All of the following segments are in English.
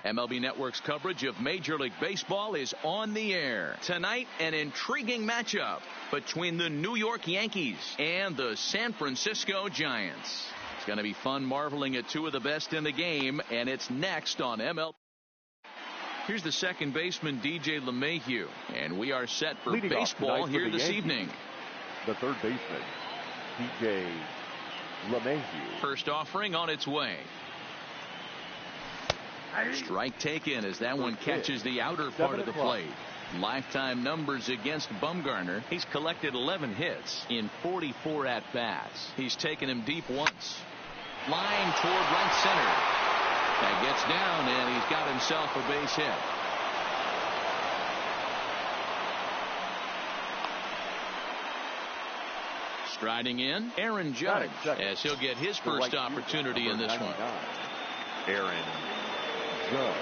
MLB Network's coverage of Major League Baseball is on the air. Tonight, an intriguing matchup between the New York Yankees and the San Francisco Giants. It's going to be fun marveling at two of the best in the game, and it's next on MLB. Here's the second baseman, DJ LeMahieu, and we are set for Leading baseball here this evening. The third baseman, DJ LeMahieu. First offering on its way. Strike taken as that one catches the outer part of the plate. Lifetime numbers against Bumgarner. He's collected 11 hits in 44 at-bats. He's taken him deep once. Line toward right center. That gets down, and he's got himself a base hit. Striding in, Aaron Judge, as he'll get his first opportunity in this one. Aaron Judge.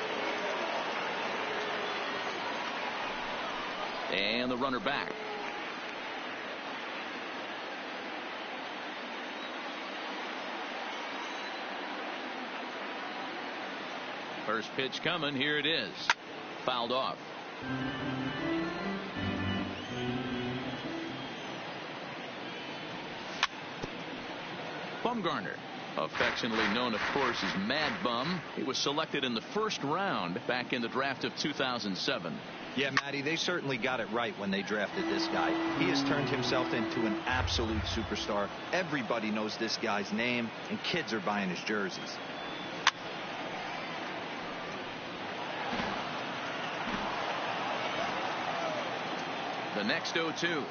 And the runner back. First pitch coming. Here it is. Fouled off. Bumgarner, affectionately known, of course, as Mad Bum. He was selected in the first round back in the draft of 2007. Yeah, Matty, they certainly got it right when they drafted this guy. He has turned himself into an absolute superstar. Everybody knows this guy's name, and kids are buying his jerseys. The next 0-2.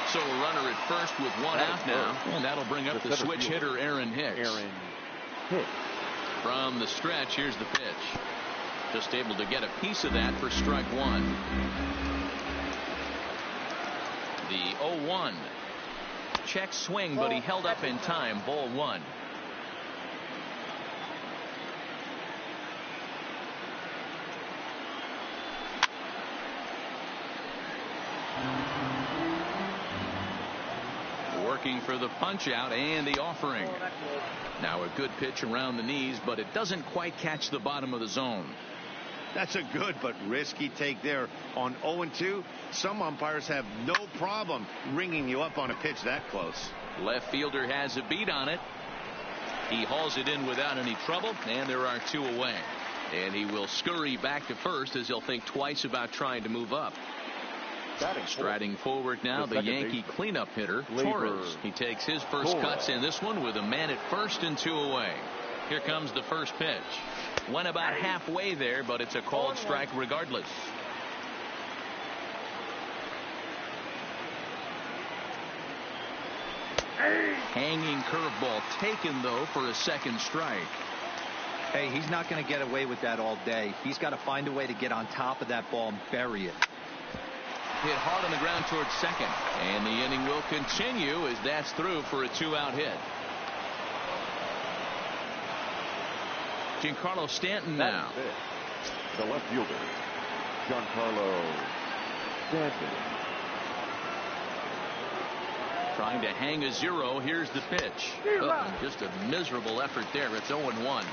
So a runner at first with one out now, and that'll bring up the switch hitter, Aaron Hicks. From the stretch, here's the pitch. Just able to get a piece of that for strike one. The 0-1. Check swing, but he held up in time. Ball one. Working for the punch out and the offering. Now a good pitch around the knees, but it doesn't quite catch the bottom of the zone. That's a good but risky take there on 0-2. Some umpires have no problem ringing you up on a pitch that close. Left fielder has a beat on it. He hauls it in without any trouble, and there are two away. And he will scurry back to first as he'll think twice about trying to move up. Striding forward now, the Yankee cleanup hitter, Torres. He takes his first cuts in this one with a man at first and two away. Here comes the first pitch. Went about halfway there, but it's a called strike regardless. Hanging curveball taken, though, for a second strike. Hey, he's not going to get away with that all day. He's got to find a way to get on top of that ball and bury it. Hit hard on the ground towards second, and the inning will continue as that's through for a two-out hit. Giancarlo Stanton now. The left fielder, Giancarlo Stanton. Trying to hang a zero. Here's the pitch. Just a miserable effort there. It's 0-1.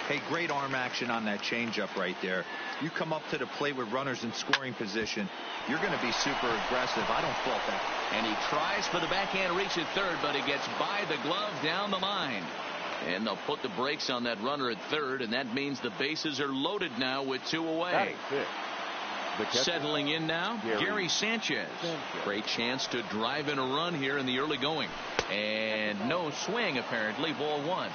Hey, great arm action on that changeup right there. You come up to the plate with runners in scoring position, you're going to be super aggressive. I don't fault that. And he tries for the backhand reach at third, but it gets by the glove down the line. And they'll put the brakes on that runner at third, and that means the bases are loaded now with two away. Settling in now, Gary Sanchez. Great chance to drive in a run here in the early going. And no swing, apparently. Ball one.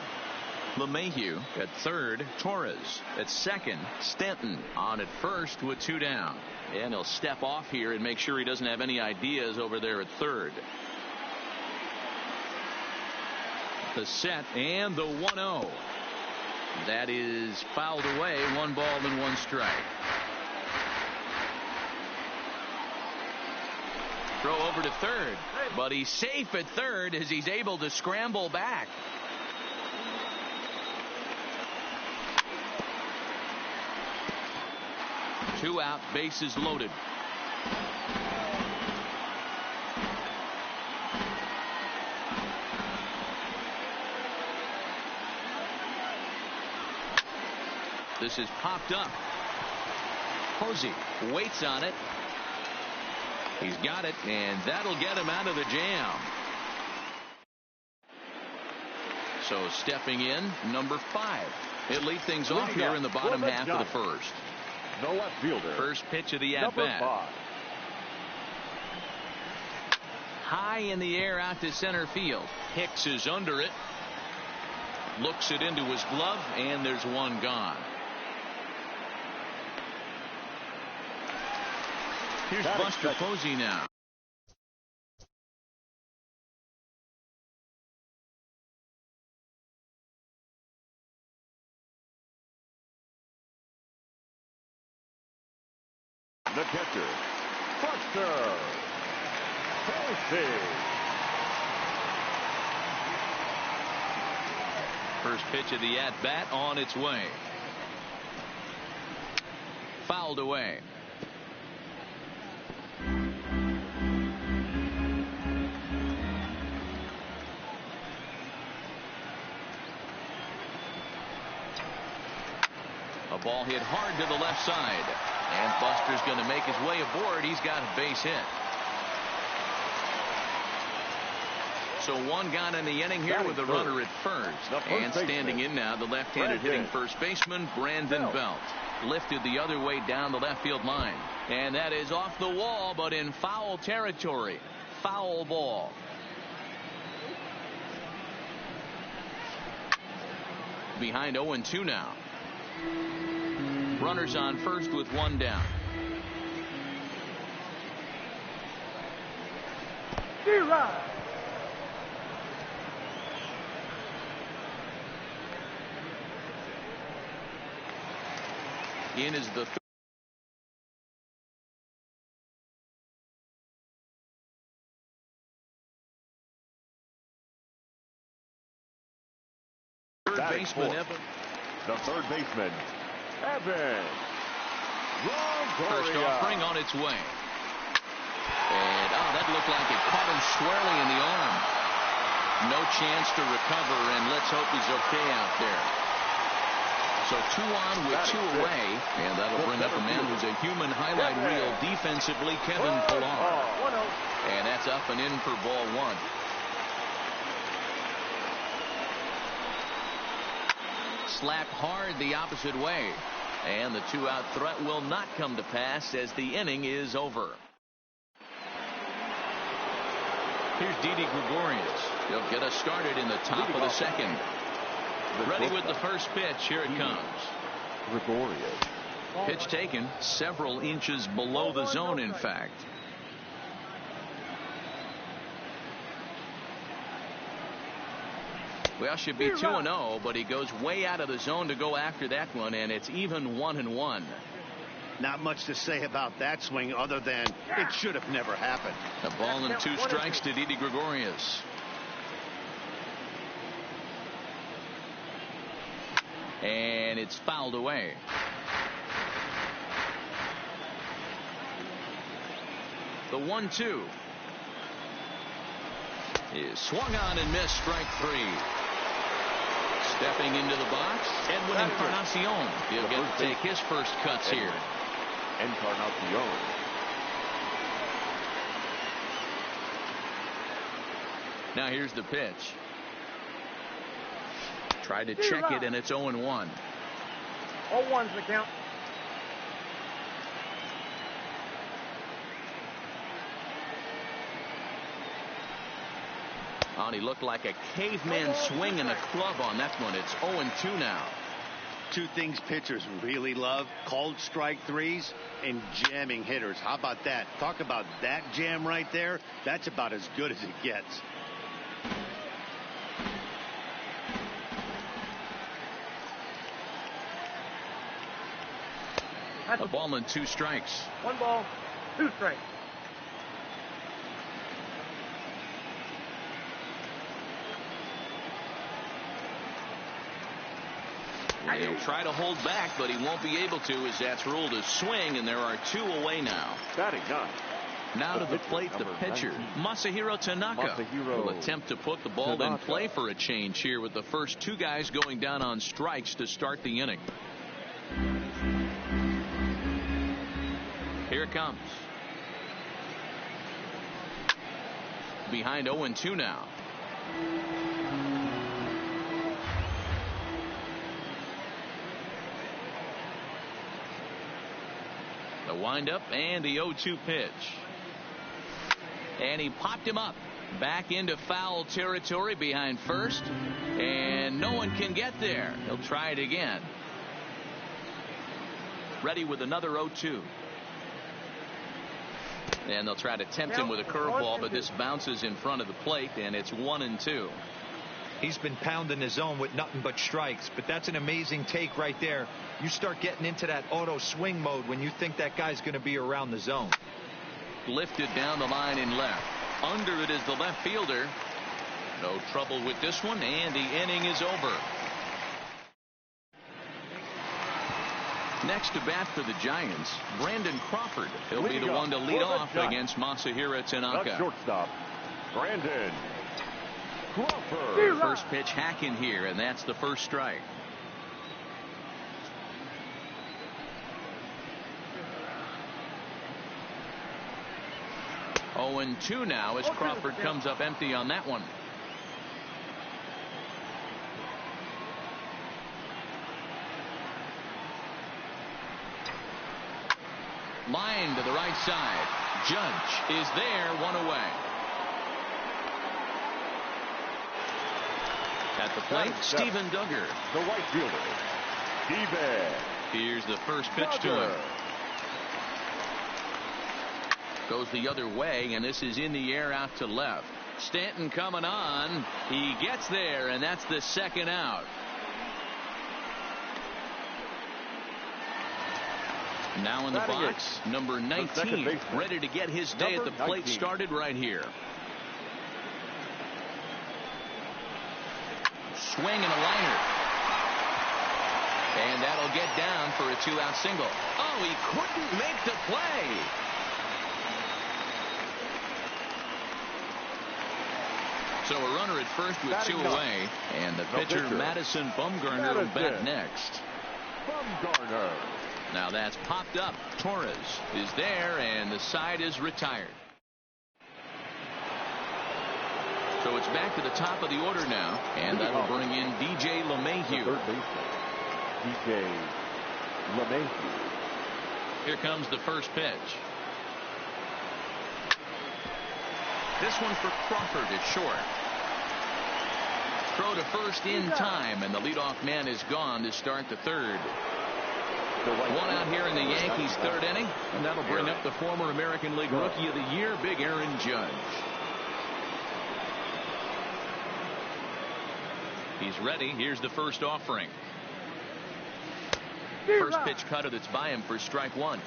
LeMahieu at third, Torres at second, Stanton on at first with two down. And he'll step off here and make sure he doesn't have any ideas over there at third. The set and the 1-0. That is fouled away. 1 ball and 1 strike. Throw over to third, but he's safe at third as he's able to scramble back. Two out, bases loaded. This is popped up. Posey waits on it. He's got it, and that'll get him out of the jam. So stepping in, number 5. He'll lead things off here in the bottom half of the first. The left fielder. First pitch of the at-bat. High in the air out to center field. Hicks is under it. Looks it into his glove, and there's one gone. Here's Buster Posey now. The catcher, Buster Posey. First pitch of the at-bat on its way. Fouled away. A ball hit hard to the left side. And Buster's going to make his way aboard. He's got a base hit. So one gone in the inning here with a runner at first. And standing in now, the left-handed hitting first baseman, Brandon Belt. Lifted the other way down the left field line. And that is off the wall, but in foul territory. Foul ball. Behind 0-2 now. Runners on first with one down. In is the third baseman, Evan. The third baseman, Evan. First offering on its way. And that looked like it caught him squarely in the arm. No chance to recover, and let's hope he's okay out there. So 2 on with 2 away, and that'll bring up a man who's a human highlight reel defensively, Kevin Pillar. And that's up and in for ball 1. Slapped hard the opposite way. And the 2-out threat will not come to pass as the inning is over. Here's Didi Gregorius. He'll get us started in the top of the second. Ready with the first pitch. Here it comes. Gregorius. Pitch taken several inches below the zone, in fact. Well, should be 2-0, but he goes way out of the zone to go after that one, and it's even 1-1. Not much to say about that swing other than it should have never happened. A ball and 2 strikes to Didi Gregorius. And it's fouled away. The 1-2 is swung on and missed. Strike 3. Stepping into the box, Edwin Encarnacion. He'll get to take his first cuts here. Encarnacion. Now here's the pitch. Tried to check it, and it's 0-1. 0-1's the count. He looked like a caveman swinging a club on that one. It's 0-2 now. 2 things pitchers really love: called strike 3s and jamming hitters. How about that? Talk about that jam right there. That's about as good as it gets. A ball and 2 strikes. 1 ball, 2 strikes. He'll try to hold back, but he won't be able to, as that's ruled a swing, and there are 2 away now. Batting 9. Now to the plate, the pitcher, Masahiro Tanaka, will attempt to put the ball in play for a change here with the first 2 guys going down on strikes to start the inning. Here it comes. Behind 0-2 now. The windup and the 0-2 pitch. And he popped him up. Back into foul territory behind first. And no one can get there. He'll try it again. Ready with another 0-2. And they'll try to tempt him with a curveball, but this bounces in front of the plate, and it's 1-2. He's been pounding the zone with nothing but strikes, but that's an amazing take right there. You start getting into that auto swing mode when you think that guy's going to be around the zone. Lifted down the line in left. Under it is the left fielder. No trouble with this one, and the inning is over. Next to bat for the Giants, Brandon Crawford. He'll be the one to lead off against Masahiro Tanaka. Shortstop, Brandon Crawford. First pitch hacking here, and that's the first strike. Oh, and 2 now as Crawford comes up empty on that one. Line to the right side. Judge is there, 1 away. At the plate, Steven Duggar. The right fielder, Steven. Here's the first pitch to him. Goes the other way, and this is in the air out to left. Stanton coming on. He gets there, and that's the second out. Now in the box, number 19, ready to get his day at the plate started right here. Swing and a liner. And that'll get down for a 2-out single. Oh, he couldn't make the play. So a runner at first with 2 away. And the pitcher, Madison Bumgarner, will bat next. Bumgarner. Now that's popped up. Torres is there, and the side is retired. So it's back to the top of the order now, and that'll bring in DJ LeMahieu. Third baseman, DJ LeMahieu. Here comes the first pitch. This one for Crawford at short. Throw to first in time, and the leadoff man is gone to start the third. 1 out here in the Yankees' third inning, and that'll bring up the former American League Rookie of the Year, Big Aaron Judge. He's ready. Here's the first offering. First pitch cutter that's by him for strike 1.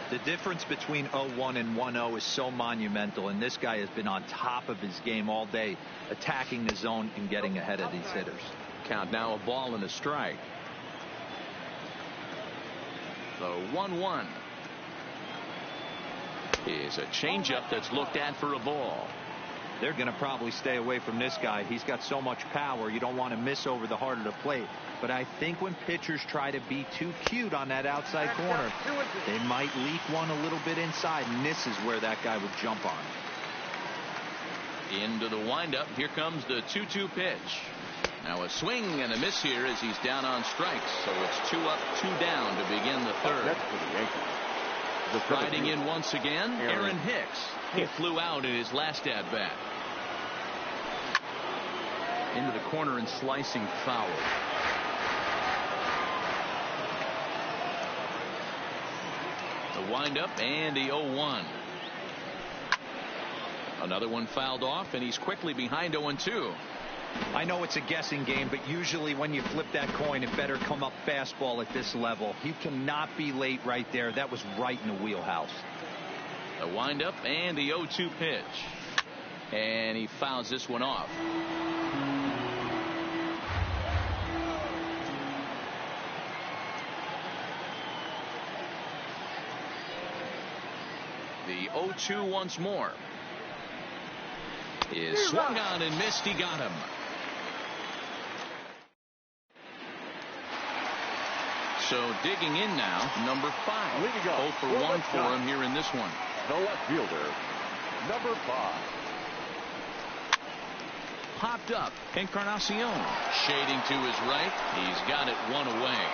The difference between 0-1 and 1-0 is so monumental, and this guy has been on top of his game all day, attacking the zone and getting ahead of these hitters. Count now, a ball and a strike. The 1-1 is a changeup that's looked at for a ball. They're going to probably stay away from this guy. He's got so much power. You don't want to miss over the heart of the plate. But I think when pitchers try to be too cute on that outside corner, they might leak one a little bit inside, and this is where that guy would jump on. Into the windup. Here comes the 2-2 pitch. Now a swing and a miss here as he's down on strikes. So it's 2 up, 2 down to begin the third. That's for the Yankees. Riding in once again, Aaron Hicks. He flew out in his last at-bat. Into the corner and slicing foul. The windup and the 0-1. Another one fouled off, and he's quickly behind 0-2. I know it's a guessing game, but usually when you flip that coin, it better come up fastball at this level. You cannot be late right there. That was right in the wheelhouse. The windup and the 0-2 pitch. And he fouls this one off. The 0-2 once more. Is swung on and missed. He got him. So digging in now, number 5. 0 for 1 for him here in this one. The left fielder, number 5. Popped up. Encarnacion shading to his right. He's got it one away.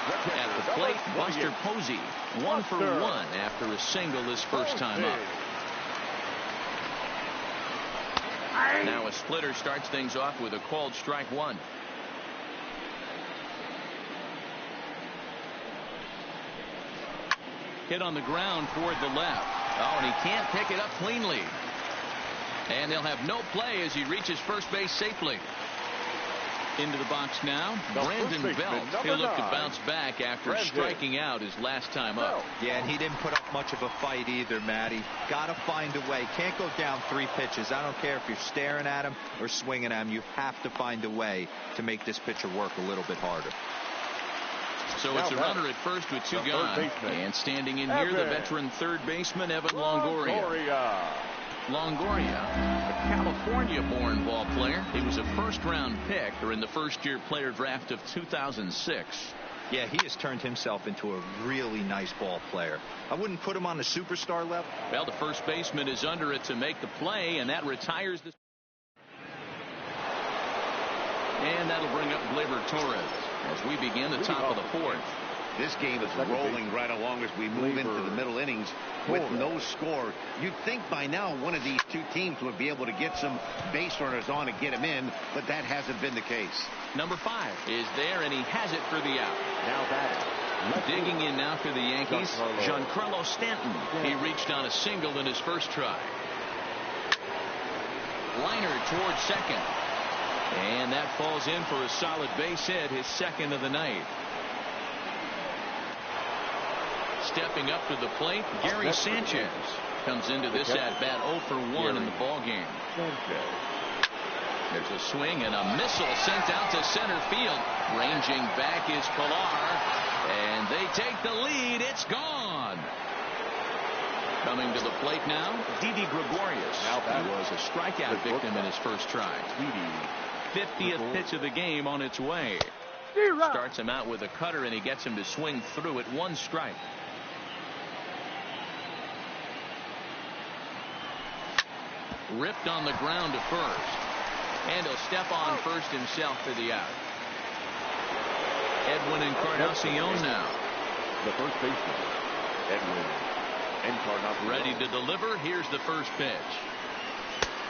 At the plate, Buster Posey. 1 for 1 after a single his first time up. Now a splitter starts things off with a called strike 1. Hit on the ground toward the left. Oh, and he can't pick it up cleanly. And they'll have no play as he reaches first base safely. Into the box now, Brandon Belt. He'll look to bounce back after striking out his last time up. Yeah, and he didn't put up much of a fight either, Matty. Got to find a way. Can't go down 3 pitches. I don't care if you're staring at him or swinging at him. You have to find a way to make this pitcher work a little bit harder. So it's a runner at first with 2 gone. And standing in here, the veteran third baseman, Evan Longoria. Longoria, a California-born ball player. He was a first-round pick during the first-year player draft of 2006. Yeah, he has turned himself into a really nice ball player. I wouldn't put him on the superstar level. Well, the first baseman is under it to make the play, and that retires the... And that'll bring up Gleyber Torres as we begin the top of the 4th. This game is rolling right along as we move into the middle innings with no score. You'd think by now one of these 2 teams would be able to get some base runners on and get them in, but that hasn't been the case. Number 5 is there, and he has it for the out. Now batting. Digging in now for the Yankees, Giancarlo Stanton. He reached on a single in his first try. Liner towards second. And that falls in for a solid base hit, his second of the night. Stepping up to the plate, Gary Sanchez comes into this at-bat 0 for 1 in the ballgame. There's a swing and a missile sent out to center field. Ranging back is Pilar, and they take the lead. It's gone. Coming to the plate now, Didi Gregorius. He was a strikeout victim in his first try. 50th pitch of the game on its way. Starts him out with a cutter, and he gets him to swing through it. 1 strike. Ripped on the ground to first. And he'll step on first himself for the out. Edwin Encarnacion now. The first baseman, Edwin Encarnacion. Ready to deliver. Here's the first pitch.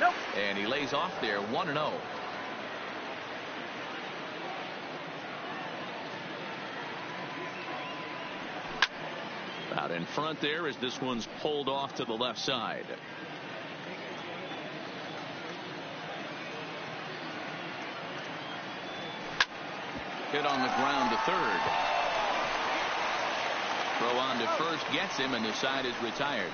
Nope. And he lays off there 1-0. Out in front there as this one's pulled off to the left side. Hit on the ground to third. Throw on to first gets him, and the side is retired.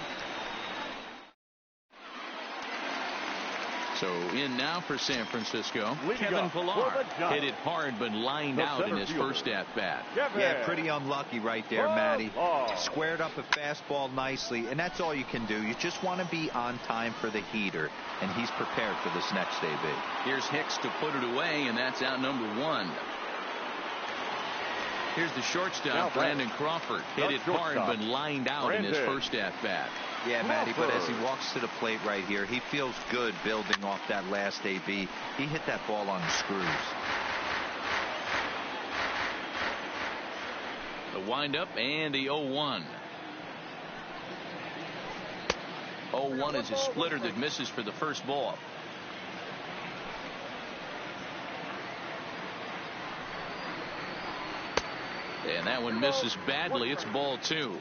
So in now for San Francisco, Kevin Pilar hit it hard but lined out in his first at-bat. Yeah, pretty unlucky right there, Matty. Squared up a fastball nicely, and that's all you can do. You just want to be on time for the heater, and he's prepared for this next AB. Here's Hicks to put it away, and that's out number 1. Here's the shortstop, Brandon Crawford. Hit it hard but lined out in his first at-bat. Yeah, Matty, but as he walks to the plate right here, he feels good building off that last AB. He hit that ball on the screws. The windup and the 0-1. 0-1 is a splitter that misses for the first ball. And that one misses badly. It's ball 2.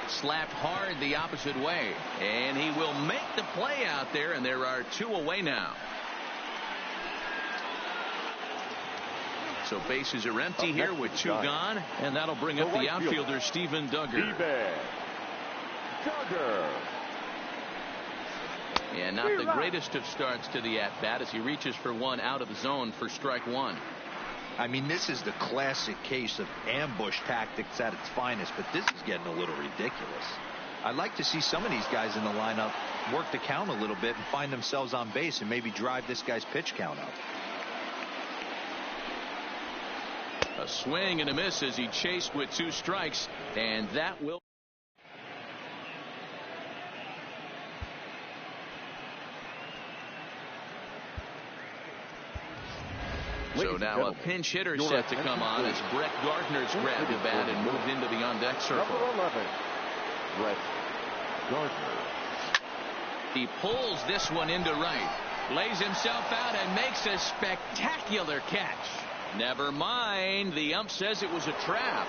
Slapped hard the opposite way, and he will make the play out there, and there are 2 away now. So bases are empty here with 2 gone, and that'll bring up the outfielder Steven Duggar. And not the greatest of starts to the at-bat as he reaches for 1 out of the zone for strike 1. I mean, this is the classic case of ambush tactics at its finest, but this is getting a little ridiculous. I'd like to see some of these guys in the lineup work the count a little bit and find themselves on base and maybe drive this guy's pitch count up. A swing and a miss as he chased with 2 strikes, and that will. So now a pinch hitter set to come on as Brett Gardner's grabbed the bat and moved into the on-deck circle. Number 11, Brett Gardner. He pulls this one into right, lays himself out and makes a spectacular catch. Never mind, the ump says it was a trap.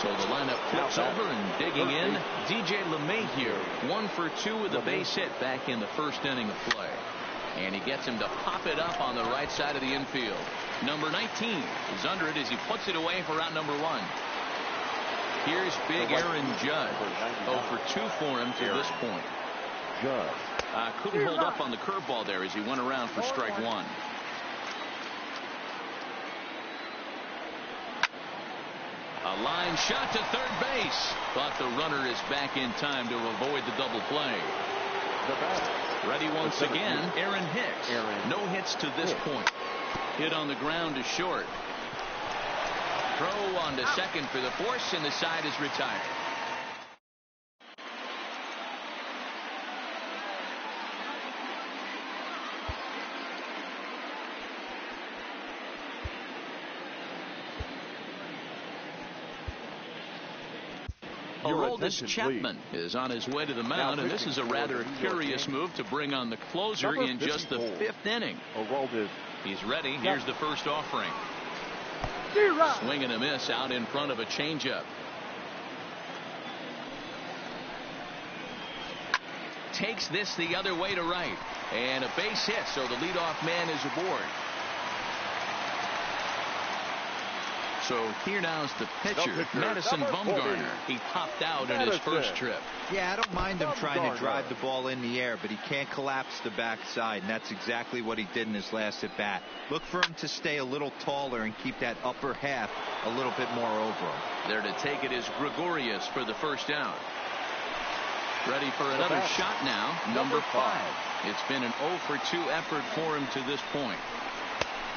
So the lineup flips over and digging in, DJ LeMahieu, 1 for 2 with a base hit back in the first inning of play. And he gets him to pop it up on the right side of the infield. Number 19 is under it as he puts it away for out number 1. Here's big Aaron Judge. 0 for 2 for him to this point. Couldn't hold up on the curveball there as he went around for strike 1. A line shot to third base, but the runner is back in time to avoid the double play. Ready once again, Aaron Hicks. No hits to this point. Hit on the ground to short. Throw on to second for the force, and the side is retired. Aroldis Chapman is on his way to the mound, and this is a rather curious move to bring on the closer in just the 5th inning. He's ready. Here's the first offering. Swing and a miss out in front of a changeup. Takes this the other way to right, and a base hit, so the leadoff man is aboard. So here now is the pitcher, Madison Bumgarner. He popped out in his first trip. Yeah, I don't mind him trying to drive the ball in the air, but he can't collapse the backside, and that's exactly what he did in his last at bat. Look for him to stay a little taller and keep that upper half a little bit more over him. There to take it is Gregorius for the first out. Ready for another shot now, number 5. It's been an 0 for 2 effort for him to this point.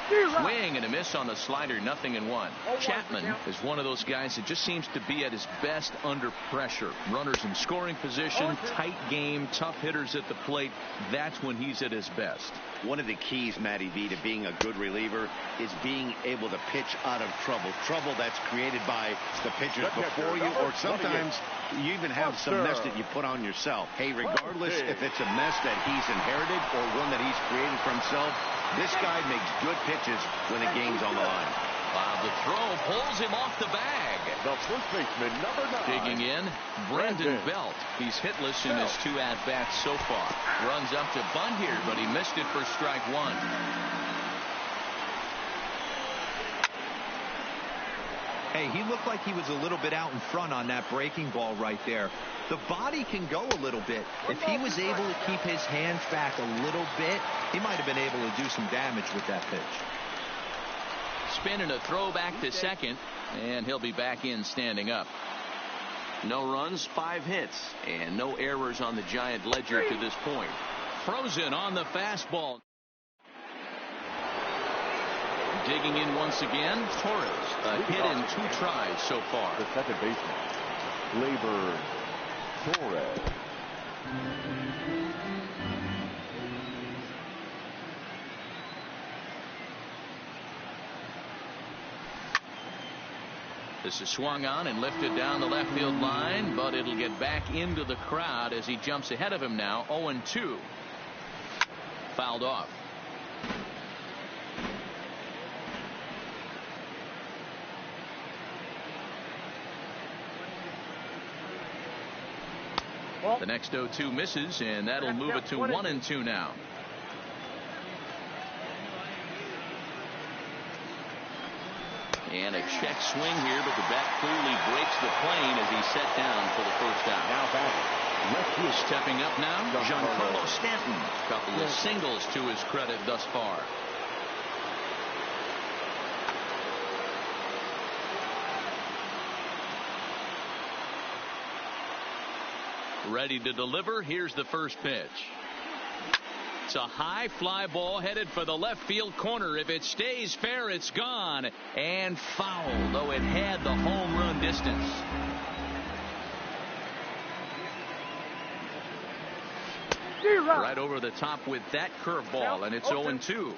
Swing and a miss on the slider, 0-1. Chapman is one of those guys that just seems to be at his best under pressure. Runners in scoring position, tight game, tough hitters at the plate. That's when he's at his best. One of the keys, Matty V, to being a good reliever is being able to pitch out of trouble. Trouble that's created by the pitchers before you, or sometimes you even have some mess that you put on yourself. Hey, regardless if it's a mess that he's inherited or one that he's created for himself, this guy makes good pitches when the game's on the line. The throw pulls him off the bag. The first baseman, number 9. Digging in, Brandon Belt. He's hitless in his 2 at-bats so far. Runs up to bunt here, but he missed it for strike 1. Hey, he looked like he was a little bit out in front on that breaking ball right there. The body can go a little bit. If he was able to keep his hands back a little bit, he might have been able to do some damage with that pitch. Spin and a throw back to second, and he'll be back in standing up. No runs, 5 hits, and no errors on the Giant ledger to this point. Frozen on the fastball. Digging in once again, Torres. A hit in 2 tries so far. The second baseman, Gleyber Torres. This is swung on and lifted down the left field line, but it'll get back into the crowd as he jumps ahead of him now. 0-2. Fouled off. The next 0-2 misses, and that'll move it to 1-2 now. And a check swing here, but the bat clearly breaks the plane as he's set down for the first out. Now batting. Stepping up now, Giancarlo Stanton. A couple of singles to his credit thus far. Ready to deliver. Here's the first pitch. It's a high fly ball headed for the left field corner. If it stays fair, it's gone and foul, though it had the home run distance. Right over the top with that curveball, and it's 0-2.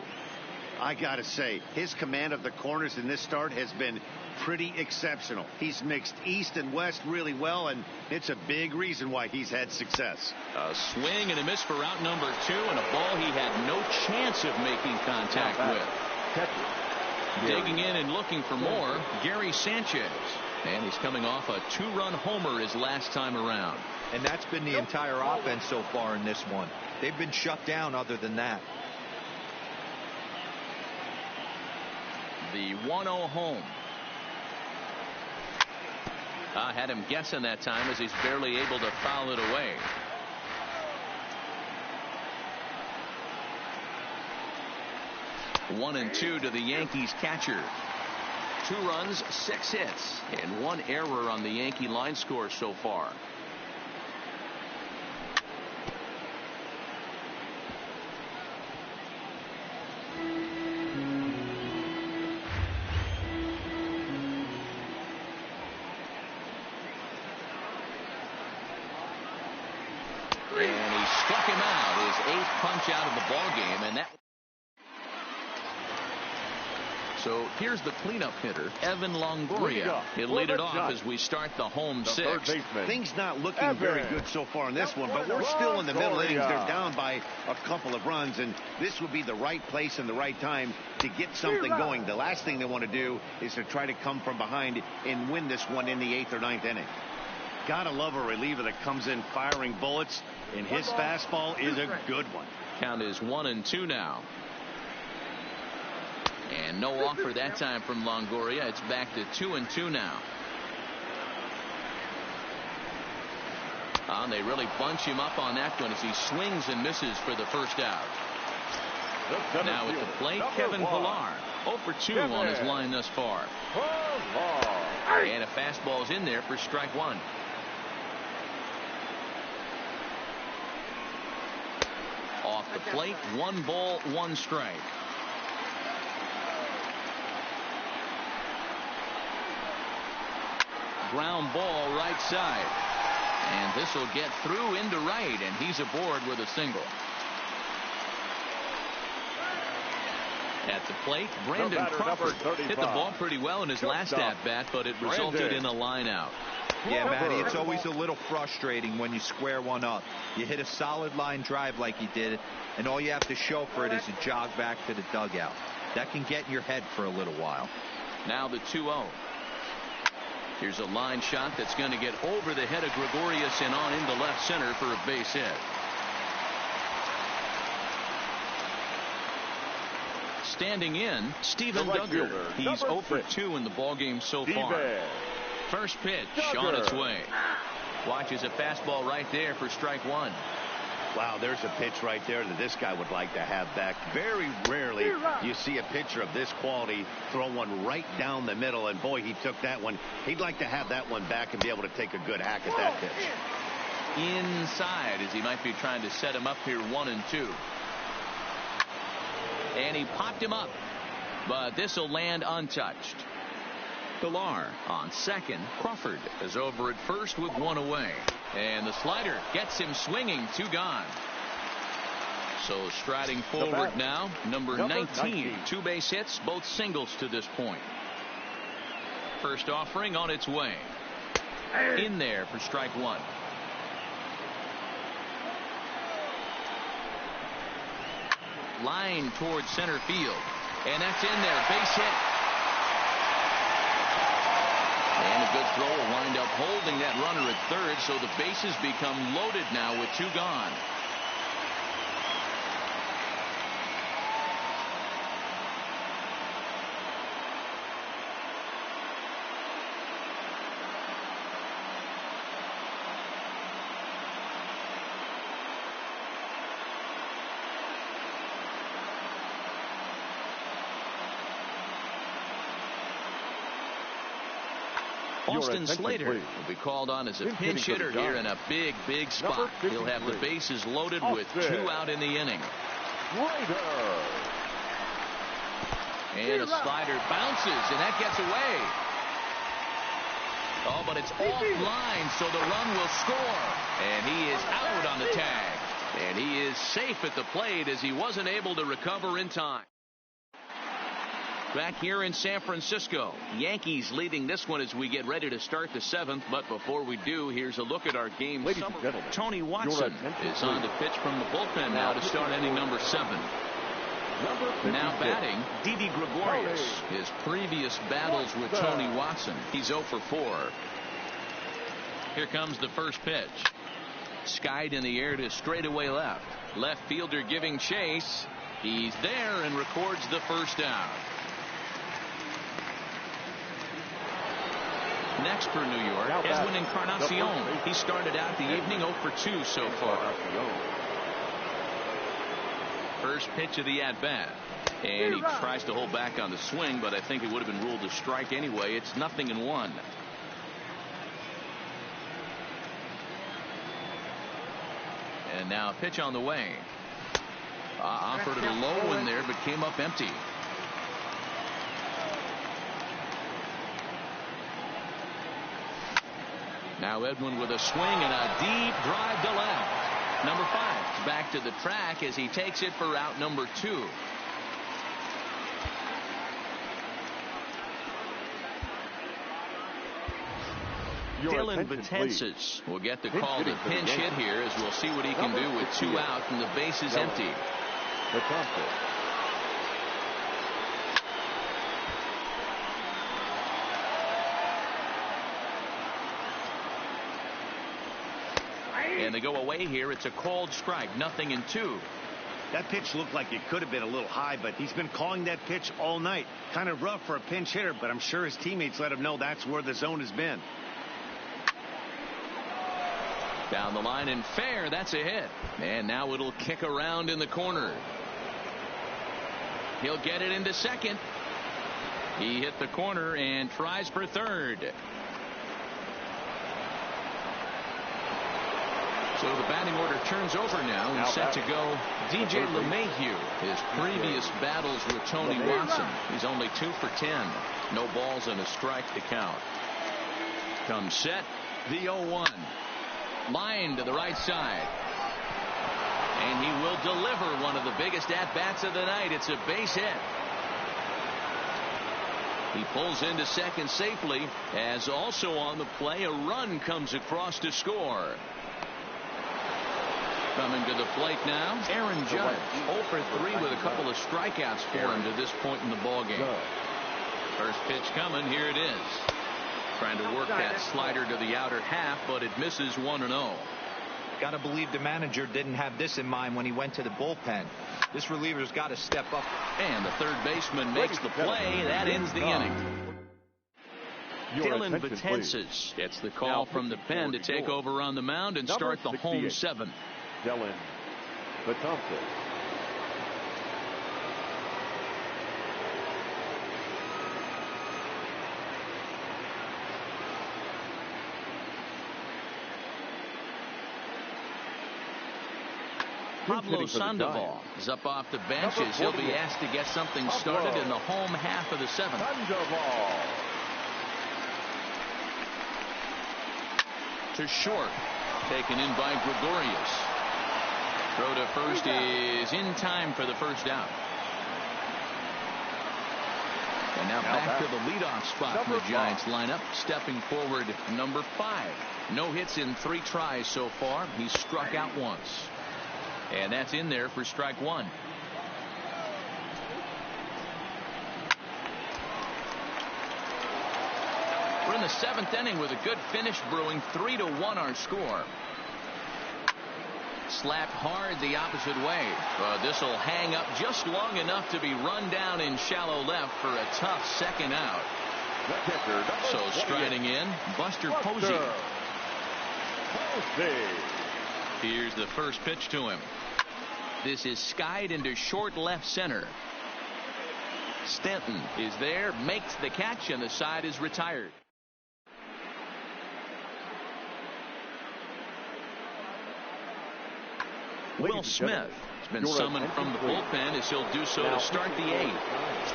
I got to say, his command of the corners in this start has been pretty exceptional. He's mixed east and west really well, and it's a big reason why he's had success. A swing and a miss for out number 2, and a ball he had no chance of making contact with. Digging in and looking for more, Gary Sanchez. And he's coming off a 2-run homer his last time around. And that's been the entire offense so far in this one. They've been shut down other than that. The 1-0 home. I had him guessing that time as he's barely able to foul it away. One and 2 to the Yankees catcher. 2 runs, 6 hits, and 1 error on the Yankee line score so far. And he struck him out, his 8th punch out of the ball game, and that. So here's the cleanup hitter, Evan Longoria. He'll lead it off as we start the home 6th. Things not looking very good so far in this one, but we're still in the middle innings. They're down by a couple of runs, and this would be the right place and the right time to get something going. The last thing they want to do is to try to come from behind and win this one in the 8th or 9th inning. Gotta love a reliever that comes in firing bullets, and his fastball is a good one. Count is 1-2 now. And no offer that time from Longoria. It's back to 2-2 now. They really bunch him up on that one as he swings and misses for the first out. Now at the plate, Kevin Pillar. 0 for 2 on his line thus far. And a fastball's in there for strike 1. Off the plate, 1 ball, 1 strike. Ground ball right side. And this will get through into right, and he's aboard with a single. At the plate, Brandon Crawford hit the ball pretty well in his last at-bat, but it resulted in a line out. Yeah, Matty, it's always a little frustrating when you square one up. You hit a solid line drive like he did, and all you have to show for it is a jog back to the dugout. That can get in your head for a little while. Now the 2-0. Here's a line shot that's going to get over the head of Gregorius and on into left center for a base hit. Standing in, Steven Duggar. He's 0 for 2 in the ballgame so far. First pitch on its way. Watches a fastball right there for strike 1. Wow, there's a pitch right there that this guy would like to have back. Very rarely you see a pitcher of this quality throw one right down the middle, and boy, he took that one. He'd like to have that one back and be able to take a good hack at that pitch. Inside, as he might be trying to set him up here 1-2. And he popped him up, but this will land untouched. Pillar on second. Crawford is over at first with 1 away. And the slider gets him swinging. 2 gone. So striding forward now, number 19. 2 base hits, both singles to this point. First offering on its way. In there for strike 1. Line towards center field. And that's in there. Base hit. And a good throw will wind up holding that runner at third, so the bases become loaded now with 2 gone. Austin Slater will be called on as a pinch hitter here in a big, big spot. He'll have the bases loaded with 2 out in the inning. And a slider bounces, and that gets away. Oh, but it's offline, so the run will score. And he is out on the tag. And he is safe at the plate as he wasn't able to recover in time. Back here in San Francisco, Yankees leading this one as we get ready to start the 7th. But before we do, here's a look at our game summary. Tony Watson is on to pitch from the bullpen now to start inning number 7. Now batting, Didi Gregorius. His previous battles with Tony Watson, he's 0 for 4. Here comes the first pitch. Skied in the air to straightaway left. Left fielder giving chase. He's there and records the first out. Next for New York, Edwin Encarnacion. He started out the evening 0 for 2 so far. First pitch of the at-bat. And he tries to hold back on the swing, but I think it would have been ruled a strike anyway. It's 0-1. And now a pitch on the way. Offered it a low in there, but came up empty. Now Edwin with a swing and a deep drive to left. Number 5 back to the track as he takes it for out number 2. Dylan Betances will get the call to pinch hit here as we'll see what he can do with 2 out and the base is empty. And they go away here. It's a called strike. 0-2. That pitch looked like it could have been a little high, but he's been calling that pitch all night. Kind of rough for a pinch hitter, but I'm sure his teammates let him know that's where the zone has been. Down the line and fair. That's a hit. And now it'll kick around in the corner. He'll get it into second. He hit the corner and tries for third. So the batting order turns over now and set to go DJ LeMahieu. His previous battles with Tony Watson. He's only 2 for 10. No balls and a strike to count. Comes set. The 0-1. Line to the right side. And he will deliver one of the biggest at-bats of the night. It's a base hit. He pulls into second safely as also on the play a run comes across to score. Coming to the plate now, Aaron Judge. 0 for 3 with a couple of strikeouts for him to this point in the ballgame. First pitch coming. Here it is. Trying to work that slider to the outer half, but it misses 1-0. Got to believe the manager didn't have this in mind when he went to the bullpen. This reliever's got to step up. And the third baseman makes the play. That ends the inning. Dylan Betances gets the call from the pen to take over on the mound and start the home 7th. Dylan Betances. Pablo Sandoval is up off the bench as he'll be asked to get something started in the home half of the 7th. Sandoval. To short. Taken in by Gregorius. Throw to first is in time for the first out. And now back to the leadoff spot for the Giants lineup. Stepping forward, number 5. No hits in 3 tries so far. He's struck out once. And that's in there for strike 1. We're in the 7th inning with a good finish brewing. 3-1 our score. Slapped hard the opposite way. This will hang up just long enough to be run down in shallow left for a tough second out. So striding in, Buster Posey. Here's the first pitch to him. This is skied into short left center. Stanton is there, makes the catch, and the side is retired. Will Smith has been summoned from the bullpen as he'll do so to start the 8th.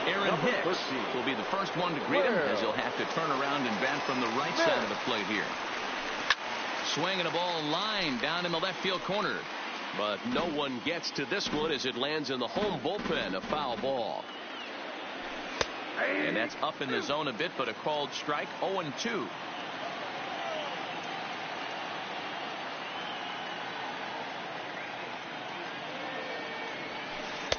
Aaron Hicks will be the first one to greet him as he'll have to turn around and bat from the right side of the plate here. Swinging a ball line down in the left field corner. But no one gets to this one as it lands in the home bullpen. A foul ball. And that's up in the zone a bit, but a called strike. 0-2.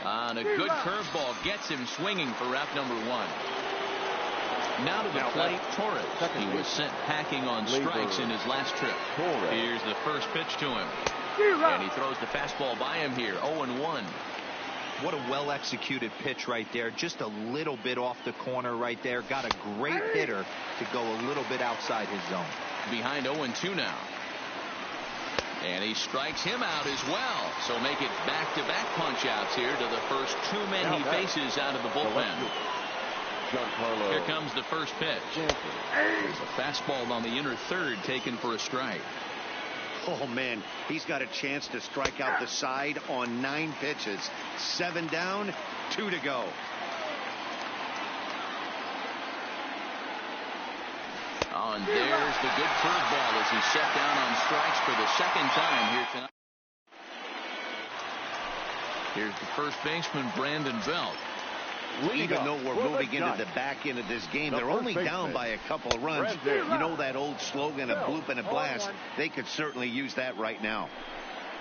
On a good curveball, gets him swinging for out number 1. Now to the plate, Torres. He was sent packing on strikes in his last trip. Here's the first pitch to him. And he throws the fastball by him here. 0-1. What a well-executed pitch right there. Just a little bit off the corner right there. Got a great hitter to go a little bit outside his zone. Behind 0-2 now. And he strikes him out as well. So make it back-to-back punch-outs here to the first 2 men he faces out of the bullpen. Here comes the first pitch. There's a fastball on the inner third taken for a strike. Oh, man, he's got a chance to strike out the side on 9 pitches. 7 down, 2 to go. And there's the good curveball as he's set down on strikes for the second time here tonight. Here's the first baseman, Brandon Belt. Even though we're moving into the back end of this game, they're only down by a couple of runs. You know that old slogan, a bloop and a blast? They could certainly use that right now.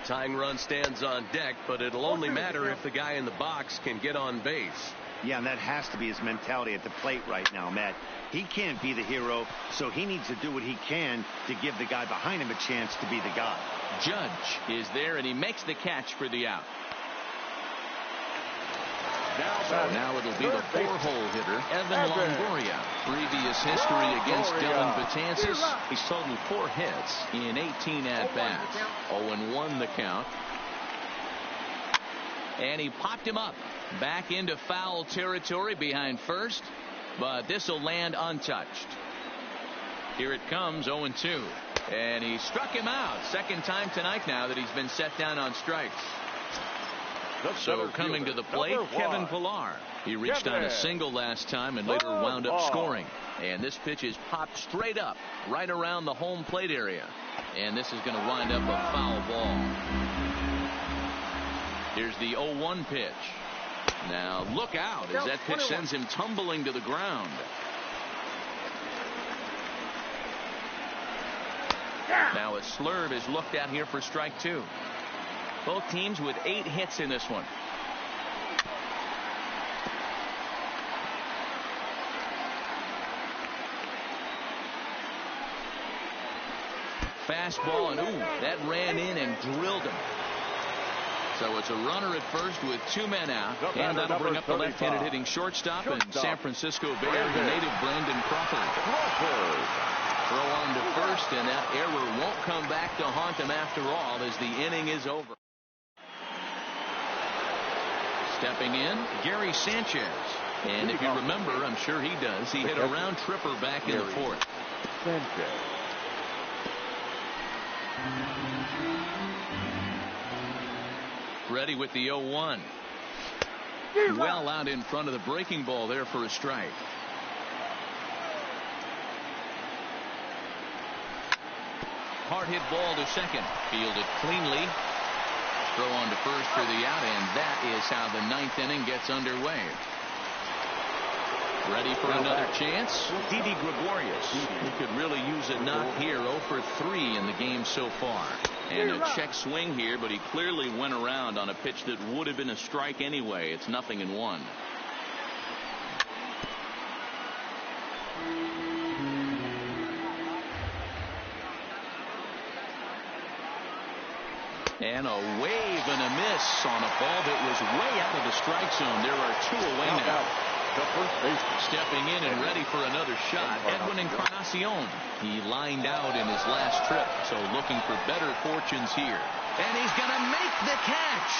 Tying run stands on deck, but it'll only matter if the guy in the box can get on base. Yeah, and that has to be his mentality at the plate right now, Matt. He can't be the hero, so he needs to do what he can to give the guy behind him a chance to be the guy. Judge is there, and he makes the catch for the out. Now it'll be the 4-hole hitter, Evan Longoria. Previous history against Dylan Betances. He's totaled 4 hits in 18 at-bats. 0-1 the count. And he popped him up back into foul territory behind first, but this will land untouched. Here it comes, 0-2. And he struck him out. Second time tonight now that he's been set down on strikes. So coming to the plate, Kevin Pillar. He reached on a single last time and later wound up scoring. And this pitch is popped straight up right around the home plate area. And this is going to wind up a foul ball. Here's the 0-1 pitch. Now look out as that pitch sends him tumbling to the ground. Now a slurve is looked at here for strike 2. Both teams with 8 hits in this one. Fastball, and ooh, that ran in and drilled him. So it's a runner at first with 2 men out, and that'll bring up the left-handed hitting shortstop and San Francisco Bears, the native Brandon Crawford. Throw on to first, and that error won't come back to haunt him after all as the inning is over. Stepping in, Gary Sanchez. And if you remember, I'm sure he does, he hit a round tripper back in the 4th. Ready with the 0-1. Well out in front of the breaking ball there for a strike. Hard hit ball to second. Fielded cleanly. Throw on to first for the out, and that is how the 9th inning gets underway. Ready for another chance? Didi Gregorius. He could really use a knock here. 0 for 3 in the game so far. And a check swing here, but he clearly went around on a pitch that would have been a strike anyway. It's 0-1. And a wave and a miss on a ball that was way out of the strike zone. There are 2 away now. Stepping in and ready for another shot, Edwin Encarnacion. He lined out in his last trip, so looking for better fortunes here. And he's going to make the catch.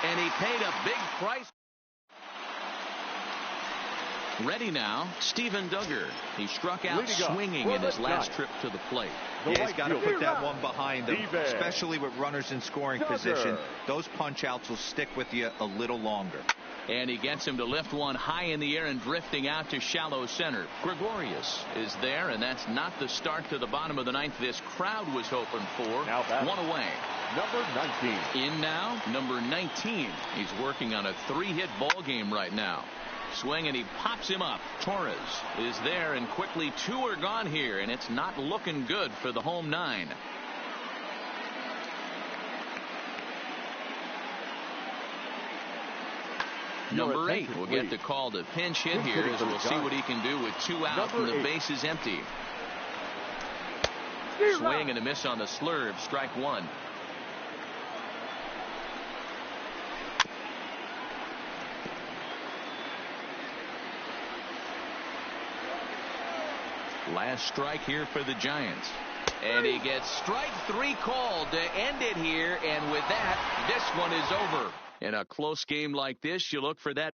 And he paid a big price. Ready now, Steven Duggar. He struck out swinging in his last trip to the plate. Yeah, he's got to put that one behind him, especially with runners in scoring position. Those punch-outs will stick with you a little longer. And he gets him to lift one high in the air and drifting out to shallow center. Gregorius is there, and that's not the start to the bottom of the ninth this crowd was hoping for. Now one away. Number 19. In now, number 19. He's working on a 3-hit ball game right now. Swing, and he pops him up. Torres is there, and quickly 2 are gone here, and it's not looking good for the home 9. Number 8 will get the call to pinch hit here, as we'll see what he can do with 2 out and the base is empty. Swing and a miss on the slurve. Strike 1. Last strike here for the Giants. And he gets strike 3 called to end it here. And with that, this one is over. In a close game like this, you look for that